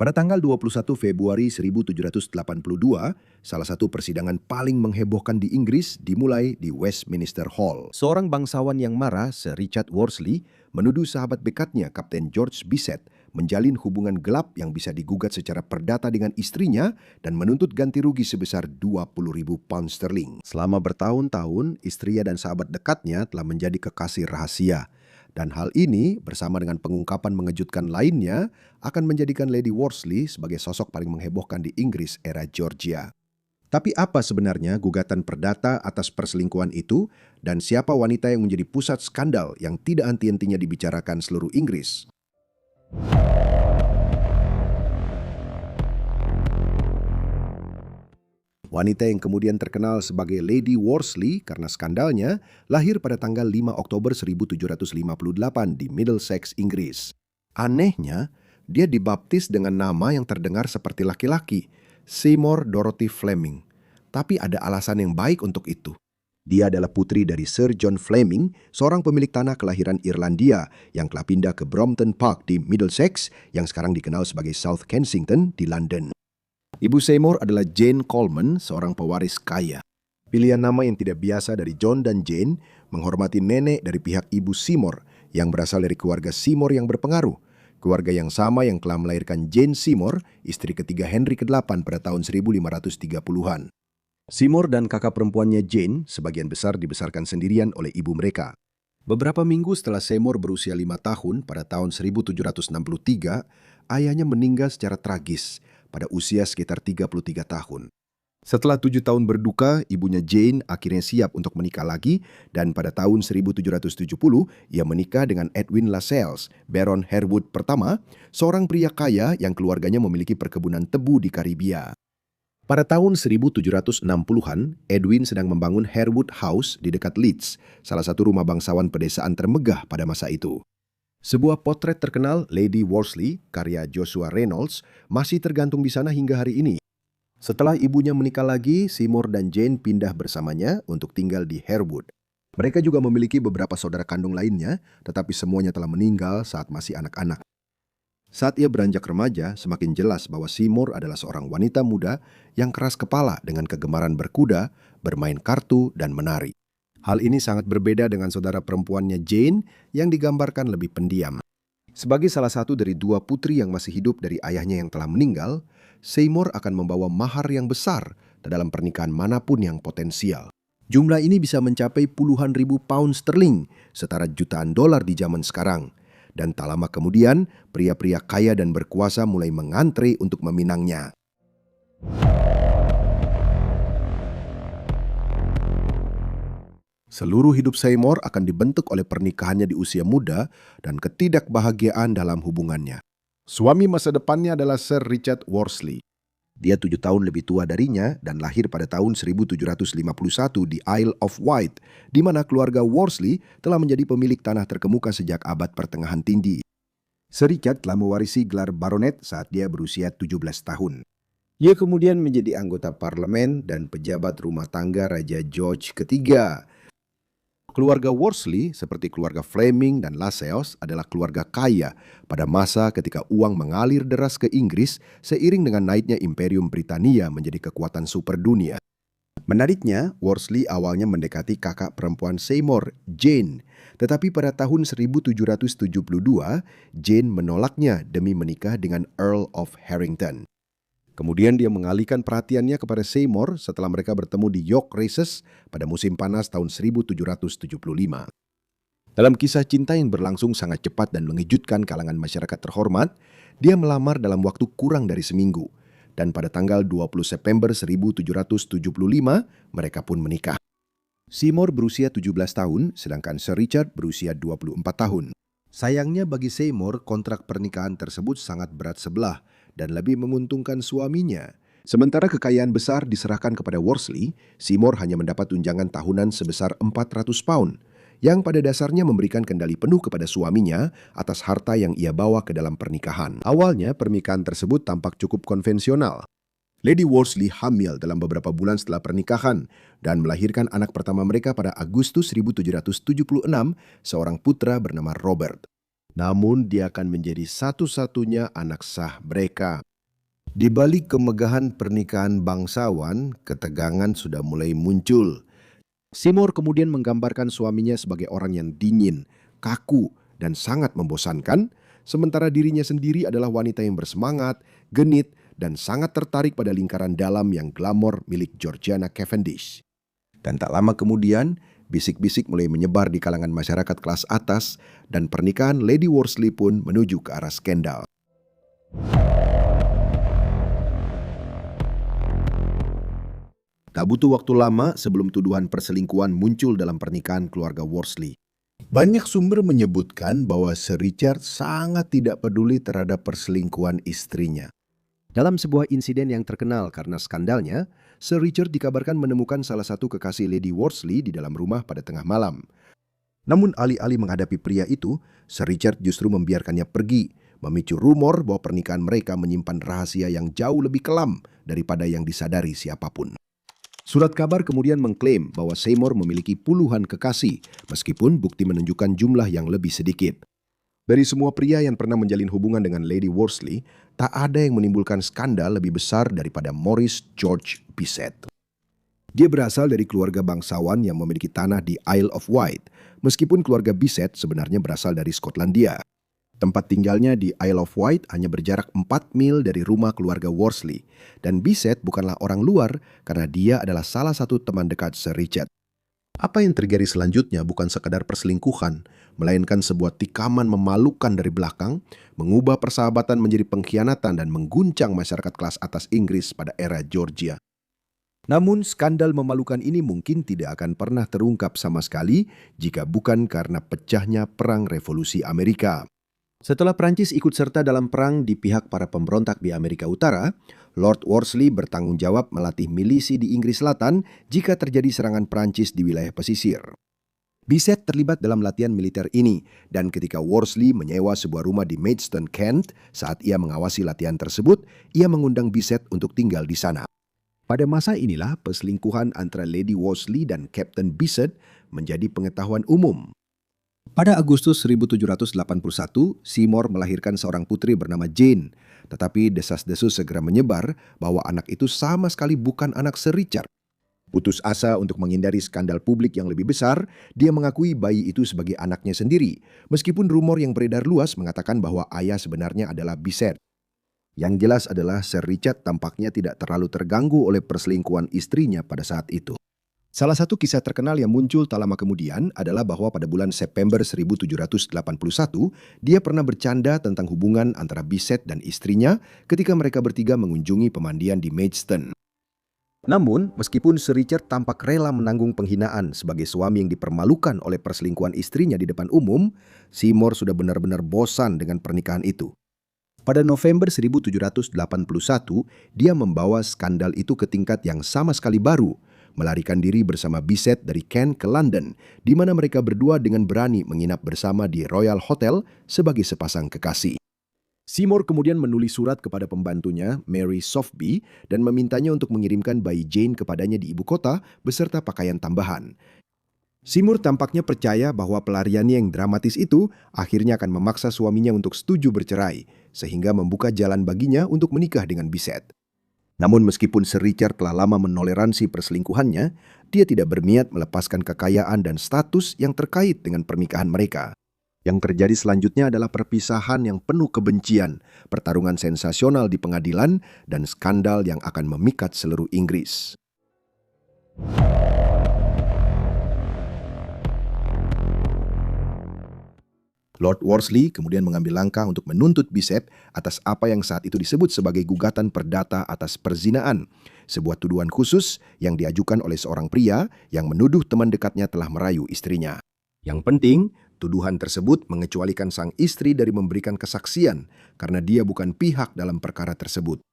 Pada tanggal 21 Februari 1782, salah satu persidangan paling menghebohkan di Inggris dimulai di Westminster Hall. Seorang bangsawan yang marah, Sir Richard Worsley, menuduh sahabat dekatnya, Kapten George Bisset, menjalin hubungan gelap yang bisa digugat secara perdata dengan istrinya dan menuntut ganti rugi sebesar 20.000 pound sterling. Selama bertahun-tahun, istrinya dan sahabat dekatnya telah menjadi kekasih rahasia. Dan hal ini bersama dengan pengungkapan mengejutkan lainnya akan menjadikan Lady Worsley sebagai sosok paling menghebohkan di Inggris era Georgia. Tapi apa sebenarnya gugatan perdata atas perselingkuhan itu dan siapa wanita yang menjadi pusat skandal yang tidak henti-hentinya dibicarakan seluruh Inggris? Wanita yang kemudian terkenal sebagai Lady Worsley karena skandalnya lahir pada tanggal 5 Oktober 1758 di Middlesex, Inggris. Anehnya, dia dibaptis dengan nama yang terdengar seperti laki-laki, Seymour Dorothy Fleming. Tapi ada alasan yang baik untuk itu. Dia adalah putri dari Sir John Fleming, seorang pemilik tanah kelahiran Irlandia yang telah pindah ke Brompton Park di Middlesex yang sekarang dikenal sebagai South Kensington di London. Ibu Seymour adalah Jane Coleman, seorang pewaris kaya. Pilihan nama yang tidak biasa dari John dan Jane menghormati nenek dari pihak ibu Seymour yang berasal dari keluarga Seymour yang berpengaruh. Keluarga yang sama yang telah melahirkan Jane Seymour, istri ketiga Henry ke-8 pada tahun 1530-an. Seymour dan kakak perempuannya Jane sebagian besar dibesarkan sendirian oleh ibu mereka. Beberapa minggu setelah Seymour berusia 5 tahun pada tahun 1763, ayahnya meninggal secara tragis pada usia sekitar 33 tahun. Setelah 7 tahun berduka, ibunya Jane akhirnya siap untuk menikah lagi dan pada tahun 1770 ia menikah dengan Edwin Lascelles, Baron Harewood pertama, seorang pria kaya yang keluarganya memiliki perkebunan tebu di Karibia. Pada tahun 1760-an, Edwin sedang membangun Harewood House di dekat Leeds, salah satu rumah bangsawan pedesaan termegah pada masa itu. Sebuah potret terkenal Lady Worsley, karya Joshua Reynolds, masih tergantung di sana hingga hari ini. Setelah ibunya menikah lagi, Seymour dan Jane pindah bersamanya untuk tinggal di Harewood. Mereka juga memiliki beberapa saudara kandung lainnya, tetapi semuanya telah meninggal saat masih anak-anak. Saat ia beranjak remaja, semakin jelas bahwa Seymour adalah seorang wanita muda yang keras kepala dengan kegemaran berkuda, bermain kartu, dan menari. Hal ini sangat berbeda dengan saudara perempuannya Jane yang digambarkan lebih pendiam. Sebagai salah satu dari 2 putri yang masih hidup dari ayahnya yang telah meninggal, Seymour akan membawa mahar yang besar dalam pernikahan manapun yang potensial. Jumlah ini bisa mencapai puluhan ribu pound sterling, setara jutaan dolar di zaman sekarang. Dan tak lama kemudian, pria-pria kaya dan berkuasa mulai mengantre untuk meminangnya. Seluruh hidup Seymour akan dibentuk oleh pernikahannya di usia muda dan ketidakbahagiaan dalam hubungannya. Suami masa depannya adalah Sir Richard Worsley. Dia 7 tahun lebih tua darinya dan lahir pada tahun 1751 di Isle of Wight, di mana keluarga Worsley telah menjadi pemilik tanah terkemuka sejak abad pertengahan tinggi. Sir Richard telah mewarisi gelar baronet saat dia berusia 17 tahun. Ia kemudian menjadi anggota parlemen dan pejabat rumah tangga Raja George III. Keluarga Worsley, seperti keluarga Fleming dan Lascelles, adalah keluarga kaya pada masa ketika uang mengalir deras ke Inggris seiring dengan naiknya Imperium Britania menjadi kekuatan super dunia. Menariknya, Worsley awalnya mendekati kakak perempuan Seymour, Jane, tetapi pada tahun 1772, Jane menolaknya demi menikah dengan Earl of Harrington. Kemudian dia mengalihkan perhatiannya kepada Seymour setelah mereka bertemu di York Races pada musim panas tahun 1775. Dalam kisah cinta yang berlangsung sangat cepat dan mengejutkan kalangan masyarakat terhormat, dia melamar dalam waktu kurang dari seminggu. Dan pada tanggal 20 September 1775, mereka pun menikah. Seymour berusia 17 tahun, sedangkan Sir Richard berusia 24 tahun. Sayangnya bagi Seymour, kontrak pernikahan tersebut sangat berat sebelah dan lebih menguntungkan suaminya. Sementara kekayaan besar diserahkan kepada Worsley, Seymour hanya mendapat tunjangan tahunan sebesar 400 pound, yang pada dasarnya memberikan kendali penuh kepada suaminya atas harta yang ia bawa ke dalam pernikahan. Awalnya, pernikahan tersebut tampak cukup konvensional. Lady Worsley hamil dalam beberapa bulan setelah pernikahan dan melahirkan anak pertama mereka pada Agustus 1776, seorang putra bernama Robert. Namun dia akan menjadi satu-satunya anak sah mereka. Di balik kemegahan pernikahan bangsawan, ketegangan sudah mulai muncul. Seymour kemudian menggambarkan suaminya sebagai orang yang dingin, kaku, dan sangat membosankan, sementara dirinya sendiri adalah wanita yang bersemangat, genit, dan sangat tertarik pada lingkaran dalam yang glamor milik Georgiana Cavendish. Dan tak lama kemudian, bisik-bisik mulai menyebar di kalangan masyarakat kelas atas, dan pernikahan Lady Worsley pun menuju ke arah skandal. Tak butuh waktu lama sebelum tuduhan perselingkuhan muncul dalam pernikahan keluarga Worsley. Banyak sumber menyebutkan bahwa Sir Richard sangat tidak peduli terhadap perselingkuhan istrinya. Dalam sebuah insiden yang terkenal karena skandalnya, Sir Richard dikabarkan menemukan salah satu kekasih Lady Worsley di dalam rumah pada tengah malam. Namun alih-alih menghadapi pria itu, Sir Richard justru membiarkannya pergi, memicu rumor bahwa pernikahan mereka menyimpan rahasia yang jauh lebih kelam daripada yang disadari siapapun. Surat kabar kemudian mengklaim bahwa Seymour memiliki puluhan kekasih, meskipun bukti menunjukkan jumlah yang lebih sedikit. Dari semua pria yang pernah menjalin hubungan dengan Lady Worsley, tak ada yang menimbulkan skandal lebih besar daripada Maurice George Bissett. Dia berasal dari keluarga bangsawan yang memiliki tanah di Isle of Wight, meskipun keluarga Bissett sebenarnya berasal dari Skotlandia. Tempat tinggalnya di Isle of Wight hanya berjarak 4 mil dari rumah keluarga Worsley, dan Bissett bukanlah orang luar karena dia adalah salah satu teman dekat Sir Richard. Apa yang terjadi selanjutnya bukan sekadar perselingkuhan, melainkan sebuah tikaman memalukan dari belakang, mengubah persahabatan menjadi pengkhianatan dan mengguncang masyarakat kelas atas Inggris pada era Georgia. Namun skandal memalukan ini mungkin tidak akan pernah terungkap sama sekali jika bukan karena pecahnya Perang Revolusi Amerika. Setelah Prancis ikut serta dalam perang di pihak para pemberontak di Amerika Utara, Lord Worsley bertanggung jawab melatih milisi di Inggris Selatan jika terjadi serangan Prancis di wilayah pesisir. Bissett terlibat dalam latihan militer ini, dan ketika Worsley menyewa sebuah rumah di Maidstone, Kent, saat ia mengawasi latihan tersebut, ia mengundang Bissett untuk tinggal di sana. Pada masa inilah perselingkuhan antara Lady Worsley dan Captain Bissett menjadi pengetahuan umum. Pada Agustus 1781, Seymour melahirkan seorang putri bernama Jane, tetapi desas-desus segera menyebar bahwa anak itu sama sekali bukan anak Sir Richard. Putus asa untuk menghindari skandal publik yang lebih besar, dia mengakui bayi itu sebagai anaknya sendiri, meskipun rumor yang beredar luas mengatakan bahwa ayah sebenarnya adalah Bissett. Yang jelas adalah Sir Richard tampaknya tidak terlalu terganggu oleh perselingkuhan istrinya pada saat itu. Salah satu kisah terkenal yang muncul tak lama kemudian adalah bahwa pada bulan September 1781, dia pernah bercanda tentang hubungan antara Bissett dan istrinya ketika mereka bertiga mengunjungi pemandian di Maidstone. Namun, meskipun Sir Richard tampak rela menanggung penghinaan sebagai suami yang dipermalukan oleh perselingkuhan istrinya di depan umum, Seymour sudah benar-benar bosan dengan pernikahan itu. Pada November 1781, dia membawa skandal itu ke tingkat yang sama sekali baru, melarikan diri bersama Bissett dari Kent ke London, di mana mereka berdua dengan berani menginap bersama di Royal Hotel sebagai sepasang kekasih. Seymour kemudian menulis surat kepada pembantunya, Mary Sotheby, dan memintanya untuk mengirimkan bayi Jane kepadanya di ibu kota beserta pakaian tambahan. Seymour tampaknya percaya bahwa pelariannya yang dramatis itu akhirnya akan memaksa suaminya untuk setuju bercerai, sehingga membuka jalan baginya untuk menikah dengan Bissett. Namun meskipun Sir Richard telah lama menoleransi perselingkuhannya, dia tidak berniat melepaskan kekayaan dan status yang terkait dengan pernikahan mereka. Yang terjadi selanjutnya adalah perpisahan yang penuh kebencian, pertarungan sensasional di pengadilan, dan skandal yang akan memikat seluruh Inggris. Lord Worsley kemudian mengambil langkah untuk menuntut Bissett atas apa yang saat itu disebut sebagai gugatan perdata atas perzinaan, sebuah tuduhan khusus yang diajukan oleh seorang pria yang menuduh teman dekatnya telah merayu istrinya. Yang penting, tuduhan tersebut mengecualikan sang istri dari memberikan kesaksian karena dia bukan pihak dalam perkara tersebut.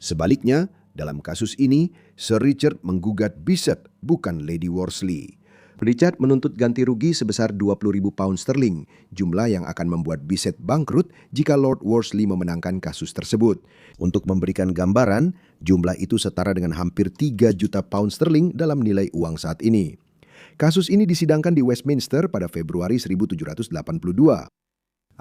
Sebaliknya, dalam kasus ini, Sir Richard menggugat Bissett, bukan Lady Worsley. Richard menuntut ganti rugi sebesar 20.000 pound sterling, jumlah yang akan membuat Bissett bangkrut jika Lord Worsley memenangkan kasus tersebut. Untuk memberikan gambaran, jumlah itu setara dengan hampir 3 juta pound sterling dalam nilai uang saat ini. Kasus ini disidangkan di Westminster pada Februari 1782.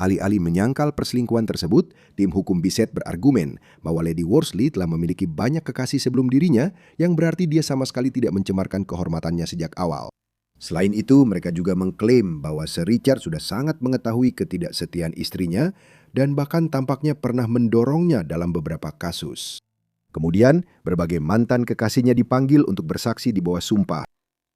Alih-alih menyangkal perselingkuhan tersebut, tim hukum Bissett berargumen bahwa Lady Worsley telah memiliki banyak kekasih sebelum dirinya, yang berarti dia sama sekali tidak mencemarkan kehormatannya sejak awal. Selain itu, mereka juga mengklaim bahwa Sir Richard sudah sangat mengetahui ketidaksetiaan istrinya dan bahkan tampaknya pernah mendorongnya dalam beberapa kasus. Kemudian, berbagai mantan kekasihnya dipanggil untuk bersaksi di bawah sumpah.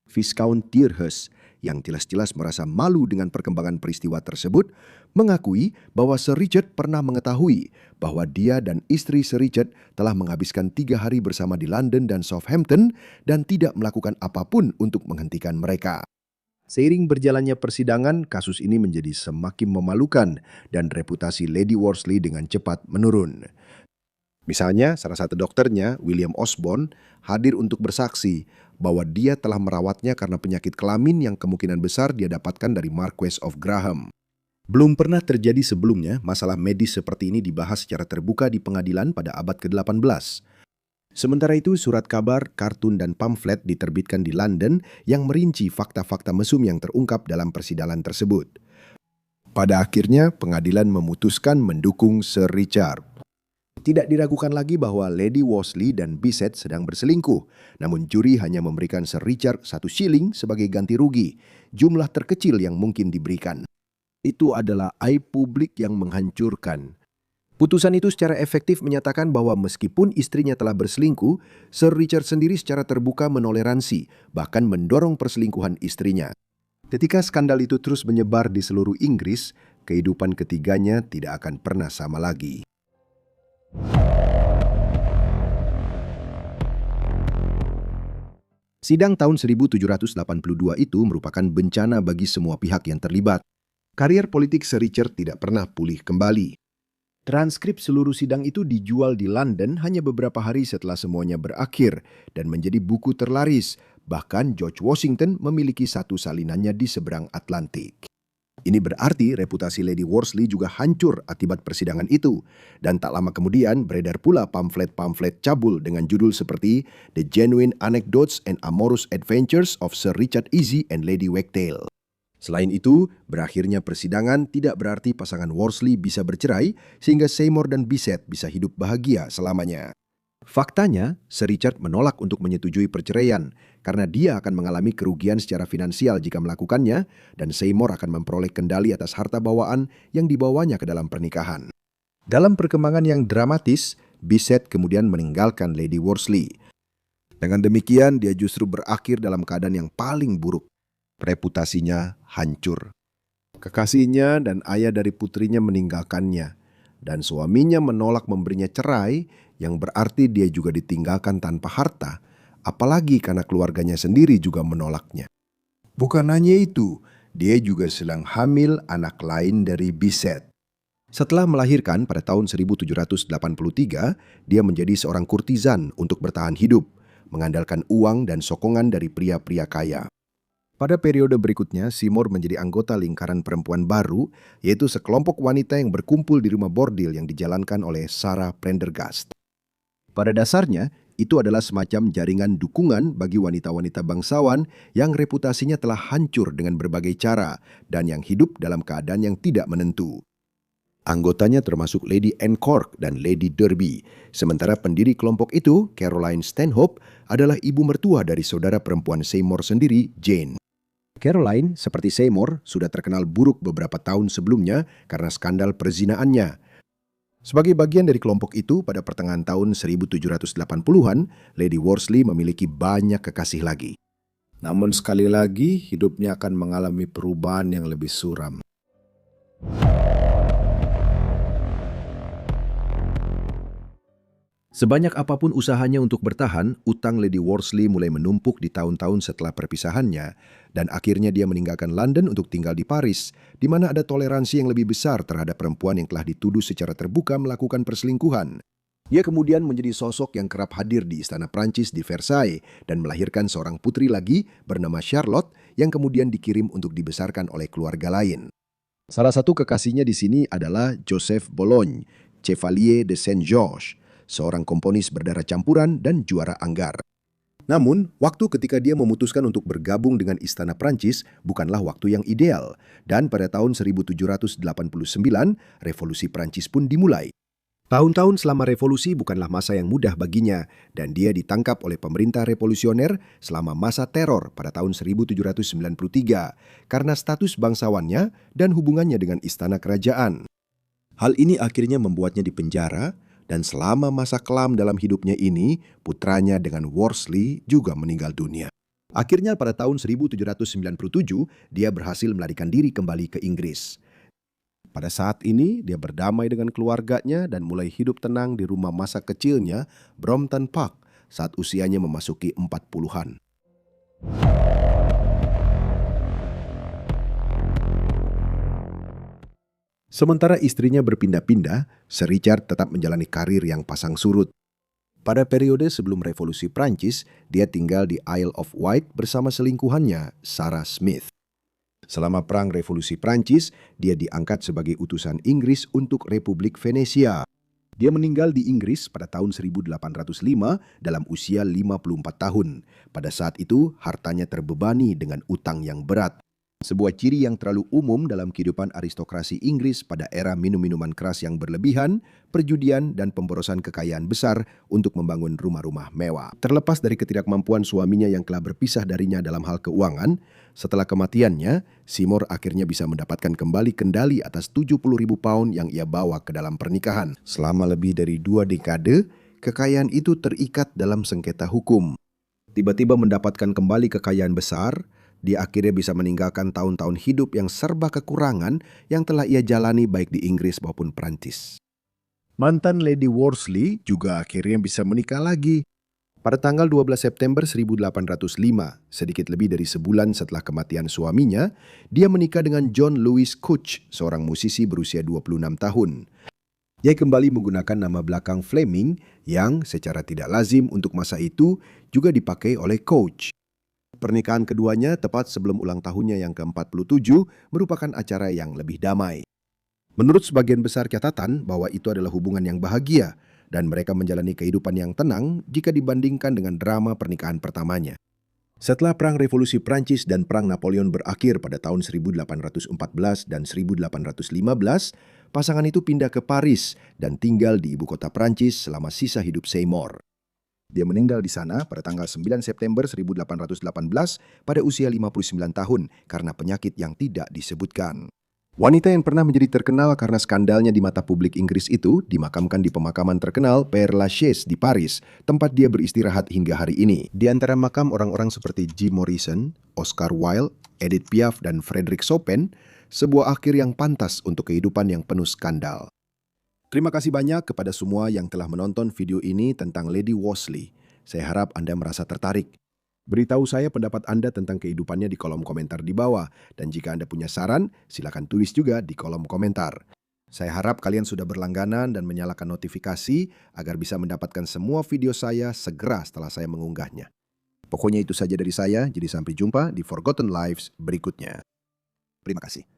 Viscount Deerhurst, yang jelas-jelas merasa malu dengan perkembangan peristiwa tersebut, mengakui bahwa Sir Richard pernah mengetahui bahwa dia dan istri Sir Richard telah menghabiskan 3 hari bersama di London dan Southampton dan tidak melakukan apapun untuk menghentikan mereka. Seiring berjalannya persidangan, kasus ini menjadi semakin memalukan dan reputasi Lady Worsley dengan cepat menurun. Misalnya, salah satu dokternya, William Osborne, hadir untuk bersaksi bahwa dia telah merawatnya karena penyakit kelamin yang kemungkinan besar dia dapatkan dari Marquess of Graham. Belum pernah terjadi sebelumnya masalah medis seperti ini dibahas secara terbuka di pengadilan pada abad ke-18. Sementara itu, surat kabar, kartun, dan pamflet diterbitkan di London yang merinci fakta-fakta mesum yang terungkap dalam persidangan tersebut. Pada akhirnya, pengadilan memutuskan mendukung Sir Richard. Tidak diragukan lagi bahwa Lady Worsley dan Bissett sedang berselingkuh, namun juri hanya memberikan Sir Richard 1 shilling sebagai ganti rugi, jumlah terkecil yang mungkin diberikan. Itu adalah aib publik yang menghancurkan. Putusan itu secara efektif menyatakan bahwa meskipun istrinya telah berselingkuh, Sir Richard sendiri secara terbuka menoleransi, bahkan mendorong perselingkuhan istrinya. Ketika skandal itu terus menyebar di seluruh Inggris, kehidupan ketiganya tidak akan pernah sama lagi. Sidang tahun 1782 itu merupakan bencana bagi semua pihak yang terlibat. Karier politik Sir Richard tidak pernah pulih kembali. Transkrip seluruh sidang itu dijual di London hanya beberapa hari setelah semuanya berakhir dan menjadi buku terlaris. Bahkan George Washington memiliki satu salinannya di seberang Atlantik. Ini berarti reputasi Lady Worsley juga hancur akibat persidangan itu. Dan tak lama kemudian beredar pula pamflet-pamflet cabul dengan judul seperti The Genuine Anecdotes and Amorous Adventures of Sir Richard Easy and Lady Wagtail. Selain itu, berakhirnya persidangan tidak berarti pasangan Worsley bisa bercerai sehingga Seymour dan Bissett bisa hidup bahagia selamanya. Faktanya, Sir Richard menolak untuk menyetujui perceraian karena dia akan mengalami kerugian secara finansial jika melakukannya dan Seymour akan memperoleh kendali atas harta bawaan yang dibawanya ke dalam pernikahan. Dalam perkembangan yang dramatis, Bissett kemudian meninggalkan Lady Worsley. Dengan demikian, dia justru berakhir dalam keadaan yang paling buruk. Reputasinya hancur. Kekasihnya dan ayah dari putrinya meninggalkannya, dan suaminya menolak memberinya cerai, yang berarti dia juga ditinggalkan tanpa harta, apalagi karena keluarganya sendiri juga menolaknya. Bukan hanya itu, dia juga sedang hamil anak lain dari Bissett. Setelah melahirkan pada tahun 1783, dia menjadi seorang kurtisan untuk bertahan hidup, mengandalkan uang dan sokongan dari pria-pria kaya. Pada periode berikutnya, Seymour menjadi anggota lingkaran perempuan baru, yaitu sekelompok wanita yang berkumpul di rumah bordil yang dijalankan oleh Sarah Prendergast. Pada dasarnya, itu adalah semacam jaringan dukungan bagi wanita-wanita bangsawan yang reputasinya telah hancur dengan berbagai cara dan yang hidup dalam keadaan yang tidak menentu. Anggotanya termasuk Lady Anne Cork dan Lady Derby, sementara pendiri kelompok itu, Caroline Stanhope, adalah ibu mertua dari saudara perempuan Seymour sendiri, Jane. Caroline, seperti Seymour, sudah terkenal buruk beberapa tahun sebelumnya karena skandal perzinaannya. Sebagai bagian dari kelompok itu, pada pertengahan tahun 1780-an, Lady Worsley memiliki banyak kekasih lagi. Namun sekali lagi, hidupnya akan mengalami perubahan yang lebih suram. Sebanyak apapun usahanya untuk bertahan, utang Lady Worsley mulai menumpuk di tahun-tahun setelah perpisahannya, dan akhirnya dia meninggalkan London untuk tinggal di Paris, di mana ada toleransi yang lebih besar terhadap perempuan yang telah dituduh secara terbuka melakukan perselingkuhan. Dia kemudian menjadi sosok yang kerap hadir di Istana Prancis di Versailles dan melahirkan seorang putri lagi bernama Charlotte yang kemudian dikirim untuk dibesarkan oleh keluarga lain. Salah satu kekasihnya di sini adalah Joseph Bologne, Chevalier de Saint-Georges, seorang komponis berdarah campuran dan juara Anggar. Namun, waktu ketika dia memutuskan untuk bergabung dengan Istana Prancis bukanlah waktu yang ideal, dan pada tahun 1789, Revolusi Prancis pun dimulai. Tahun-tahun selama revolusi bukanlah masa yang mudah baginya, dan dia ditangkap oleh pemerintah revolusioner selama masa teror pada tahun 1793 karena status bangsawannya dan hubungannya dengan istana kerajaan. Hal ini akhirnya membuatnya dipenjara, dan selama masa kelam dalam hidupnya ini, putranya dengan Worsley juga meninggal dunia. Akhirnya pada tahun 1797, dia berhasil melarikan diri kembali ke Inggris. Pada saat ini, dia berdamai dengan keluarganya dan mulai hidup tenang di rumah masa kecilnya, Brompton Park, saat usianya memasuki 40-an. Sementara istrinya berpindah-pindah, Sir Richard tetap menjalani karir yang pasang surut. Pada periode sebelum Revolusi Prancis, dia tinggal di Isle of Wight bersama selingkuhannya, Sarah Smith. Selama Perang Revolusi Prancis, dia diangkat sebagai utusan Inggris untuk Republik Venesia. Dia meninggal di Inggris pada tahun 1805 dalam usia 54 tahun. Pada saat itu, hartanya terbebani dengan utang yang berat. Sebuah ciri yang terlalu umum dalam kehidupan aristokrasi Inggris pada era minum-minuman keras yang berlebihan, perjudian, dan pemborosan kekayaan besar untuk membangun rumah-rumah mewah. Terlepas dari ketidakmampuan suaminya yang telah berpisah darinya dalam hal keuangan, setelah kematiannya, Seymour akhirnya bisa mendapatkan kembali kendali atas 70.000 pound yang ia bawa ke dalam pernikahan. Selama lebih dari 2 dekade, kekayaan itu terikat dalam sengketa hukum. Tiba-tiba mendapatkan kembali kekayaan besar, dia akhirnya bisa meninggalkan tahun-tahun hidup yang serba kekurangan yang telah ia jalani baik di Inggris maupun Prancis. Mantan Lady Worsley juga akhirnya bisa menikah lagi. Pada tanggal 12 September 1805, sedikit lebih dari sebulan setelah kematian suaminya, dia menikah dengan John Louis Couch, seorang musisi berusia 26 tahun. Dia kembali menggunakan nama belakang Fleming yang secara tidak lazim untuk masa itu juga dipakai oleh Couch. Pernikahan keduanya tepat sebelum ulang tahunnya yang ke-47 merupakan acara yang lebih damai. Menurut sebagian besar catatan bahwa itu adalah hubungan yang bahagia dan mereka menjalani kehidupan yang tenang jika dibandingkan dengan drama pernikahan pertamanya. Setelah Perang Revolusi Prancis dan Perang Napoleon berakhir pada tahun 1814 dan 1815, pasangan itu pindah ke Paris dan tinggal di ibu kota Prancis selama sisa hidup Seymour. Dia meninggal di sana pada tanggal 9 September 1818 pada usia 59 tahun karena penyakit yang tidak disebutkan. Wanita yang pernah menjadi terkenal karena skandalnya di mata publik Inggris itu dimakamkan di pemakaman terkenal Père Lachaise di Paris, tempat dia beristirahat hingga hari ini. Di antara makam orang-orang seperti Jim Morrison, Oscar Wilde, Edith Piaf, dan Frédéric Chopin, sebuah akhir yang pantas untuk kehidupan yang penuh skandal. Terima kasih banyak kepada semua yang telah menonton video ini tentang Lady Worsley. Saya harap Anda merasa tertarik. Beritahu saya pendapat Anda tentang kehidupannya di kolom komentar di bawah. Dan jika Anda punya saran, silakan tulis juga di kolom komentar. Saya harap kalian sudah berlangganan dan menyalakan notifikasi agar bisa mendapatkan semua video saya segera setelah saya mengunggahnya. Pokoknya itu saja dari saya, jadi sampai jumpa di Forgotten Lives berikutnya. Terima kasih.